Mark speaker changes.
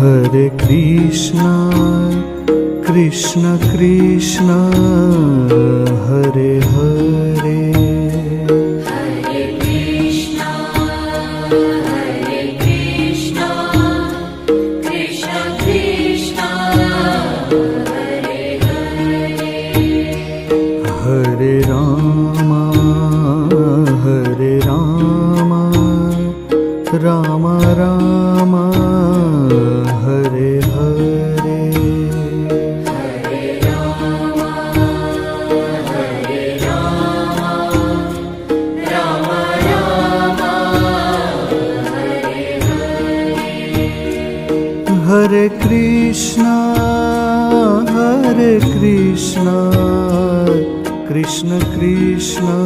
Speaker 1: Hare Krishna, Krishna Krishna, Hare Hare,
Speaker 2: Hare Krishna, Krishna Krishna, Hare Hare,
Speaker 1: Hare Rama, Rama Rama, Hare Hare,
Speaker 2: Hare Rama, Rama Rama, Hare Hare,
Speaker 1: Hare Krishna, Krishna Krishna,